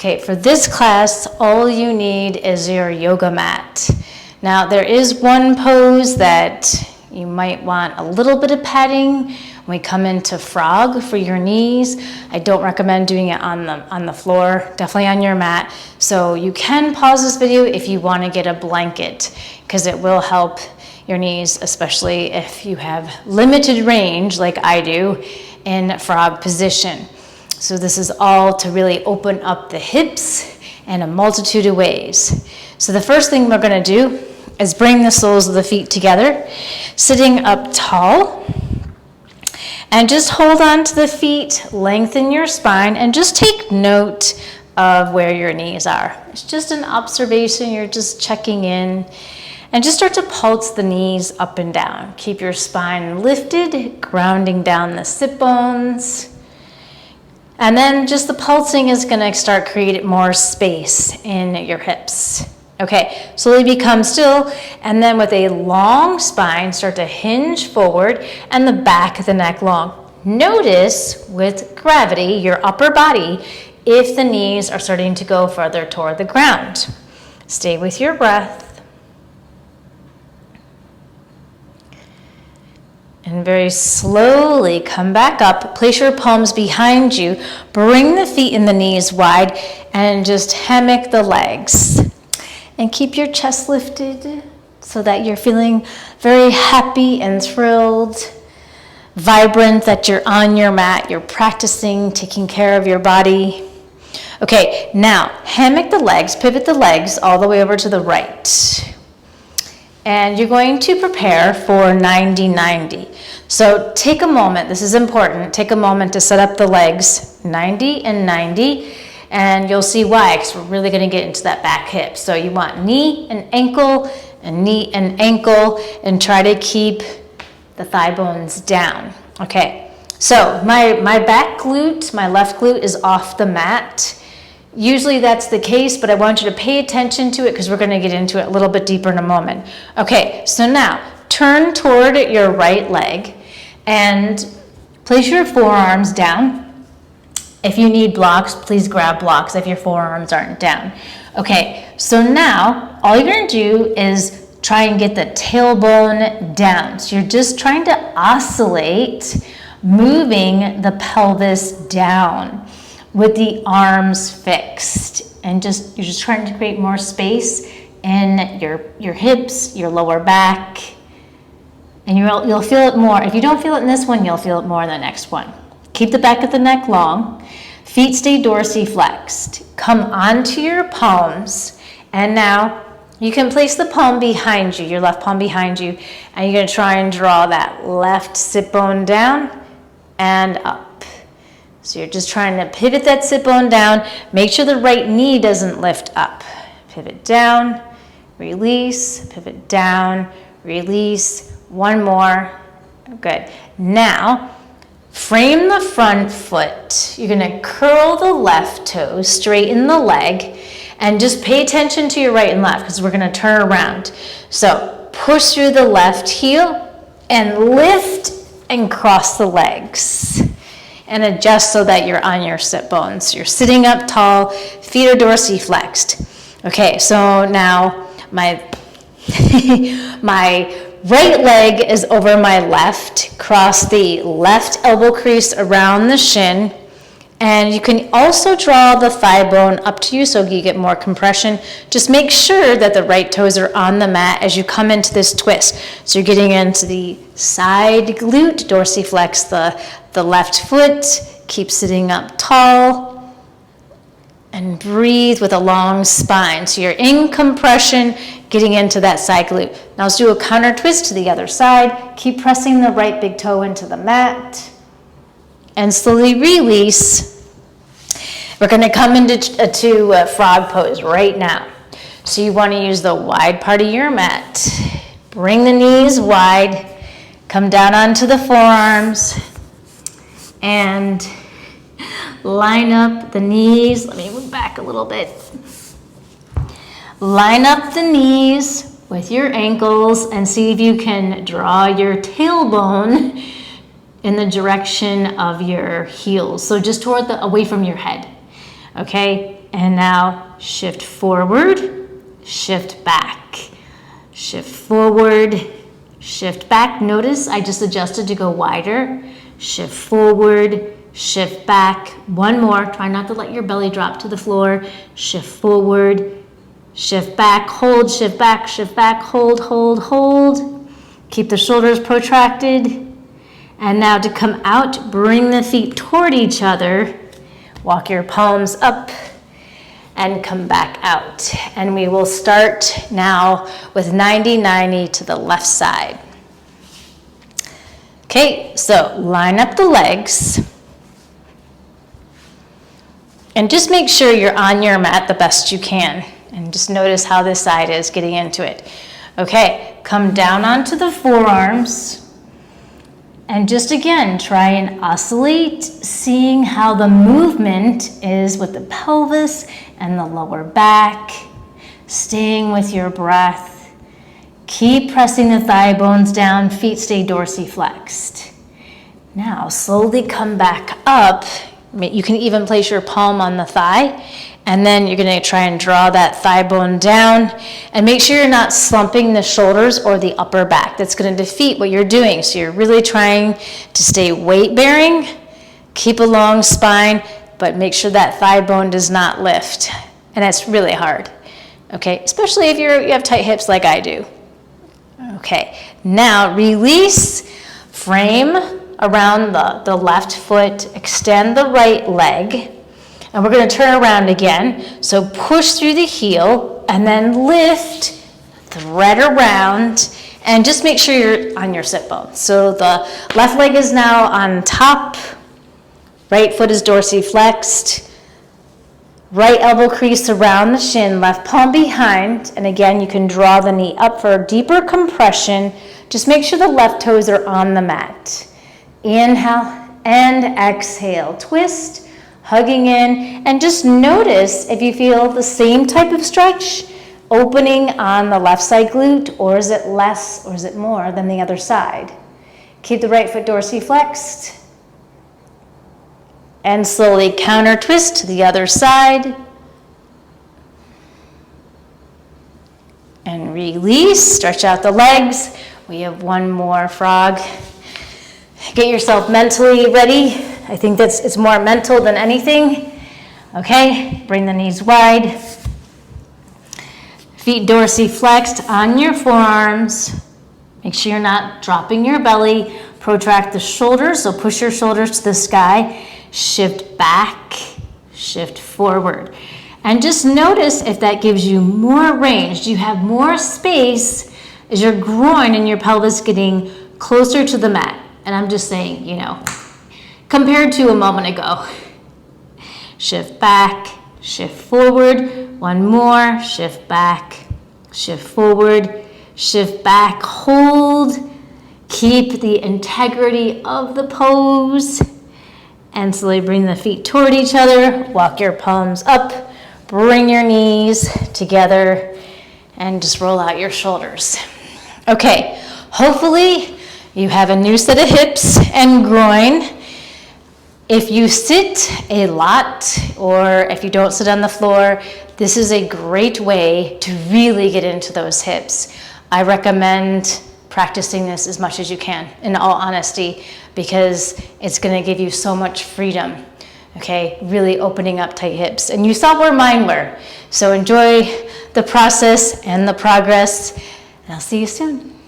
Okay, for this class, all you need is your yoga mat. Now, there is one pose that you might want a little bit of padding when we come into frog for your knees. I don't recommend doing it on the floor, definitely on your mat. So you can pause this video if you want to get a blanket, because it will help your knees, especially if you have limited range like I do in frog position. So this is all to really open up the hips in a multitude of ways. So the first thing we're going to do is bring the soles of the feet together, sitting up tall. And just hold on to the feet, lengthen your spine, and just take note of where your knees are. It's just an observation, you're just checking in. And just start to pulse the knees up and down. Keep your spine lifted, grounding down the sit bones. And then just the pulsing is going to start creating more space in your hips. Okay, slowly become still, and then with a long spine, start to hinge forward and the back of the neck long. Notice with gravity, your upper body, if the knees are starting to go further toward the ground. Stay with your breath. And very slowly come back up, place your palms behind you, bring the feet and the knees wide, and just hammock the legs. And keep your chest lifted so that you're feeling very happy and thrilled, vibrant that you're on your mat, you're practicing taking care of your body. Okay, now hammock the legs, pivot the legs all the way over to the right. And you're going to prepare for 90-90. So take a moment, this is important, take a moment to set up the legs 90 and 90, and you'll see why, because we're really going to get into that back hip. So you want knee and ankle, and try to keep the thigh bones down. Okay, so my back glute, my left glute is off the mat. Usually that's the case, but I want you to pay attention to it because we're going to get into it a little bit deeper in a moment. Okay, so now turn toward your right leg and place your forearms down. If you need blocks, please grab blocks if your forearms aren't down. Okay, so now all you're going to do is try and get the tailbone down. So you're just trying to oscillate, moving the pelvis down with the arms fixed, and you're just trying to create more space in your hips, your lower back, and you'll feel it more. If you don't feel it in this one, you'll feel it more in the next one. Keep the back of the neck long, feet stay dorsiflexed. Come onto your palms, and now you can place the palm behind you, your left palm behind you, and you're going to try and draw that left sit bone down and up. So you're just trying to pivot that sit bone down. Make sure the right knee doesn't lift up. Pivot down, release, pivot down, release. One more. Good. Now, frame the front foot. You're going to curl the left toe, straighten the leg, and just pay attention to your right and left because we're going to turn around. So push through the left heel and lift and cross the legs. And adjust so that you're on your sit bones. You're sitting up tall, feet are dorsiflexed. Okay, so now my right leg is over my left. Cross the left elbow crease around the shin. And you can also draw the thigh bone up to you so you get more compression. Just make sure that the right toes are on the mat as you come into this twist. So you're getting into the side glute, dorsiflex the left foot, keep sitting up tall, and breathe with a long spine. So you're in compression, getting into that side glute. Now let's do a counter twist to the other side. Keep pressing the right big toe into the mat. And slowly release. We're going to come into frog pose right now. So you want to use the wide part of your mat. Bring the knees wide. Come down onto the forearms. And line up the knees. Let me move back a little bit. Line up the knees with your ankles and see if you can draw your tailbone in the direction of your heels. So just away from your head. Okay, And now shift forward, shift back, shift forward, shift back. Notice I just adjusted to go wider. Shift forward, shift back. One more. Try not to let your belly drop to the floor. Shift forward, shift back, hold, shift back, hold, hold, hold. Keep the shoulders protracted. And now to come out, bring the feet toward each other. Walk your palms up and come back out. And we will start now with 90-90 to the left side. Okay, so line up the legs. And just make sure you're on your mat the best you can. And just notice how this side is getting into it. Okay, come down onto the forearms. And just again, try and oscillate, seeing how the movement is with the pelvis and the lower back. Staying with your breath. Keep pressing the thigh bones down, feet stay dorsiflexed. Now, slowly come back up. You can even place your palm on the thigh, and then you're gonna try and draw that thigh bone down, and make sure you're not slumping the shoulders or the upper back. That's gonna defeat what you're doing. So you're really trying to stay weight bearing, keep a long spine, but make sure that thigh bone does not lift. And that's really hard, okay? Especially if you have tight hips like I do. Okay, now release, frame around the left foot, extend the right leg, and we're going to turn around again. So push through the heel and then lift, thread around, and just make sure you're on your sit bone. So the left leg is now on top, right foot is dorsiflexed, right elbow crease around the shin, left palm behind, and again you can draw the knee up for a deeper compression. Just make sure the left toes are on the mat. Inhale and exhale, twist, hugging in, and just notice if you feel the same type of stretch opening on the left side glute, or is it less or is it more than the other side. Keep the right foot dorsiflexed. And slowly counter twist to the other side. And release, stretch out the legs. We have one more frog. Get yourself mentally ready. I think it's more mental than anything. Okay, bring the knees wide. Feet dorsiflexed on your forearms. Make sure you're not dropping your belly. Protract the shoulders, so push your shoulders to the sky. Shift back, shift forward. And just notice if that gives you more range. Do you have more space? Is your groin and your pelvis getting closer to the mat? And I'm just saying, compared to a moment ago. Shift back, shift forward. One more, shift back, shift forward, shift back, hold. Keep the integrity of the pose. And slowly bring the feet toward each other. Walk your palms up. Bring your knees together. And just roll out your shoulders. Okay, hopefully you have a new set of hips and groin. If you sit a lot, or if you don't sit on the floor, this is a great way to really get into those hips. I recommend practicing this as much as you can, in all honesty, because it's gonna give you so much freedom, okay? Really opening up tight hips. And you saw where mine were. So enjoy the process and the progress, and I'll see you soon.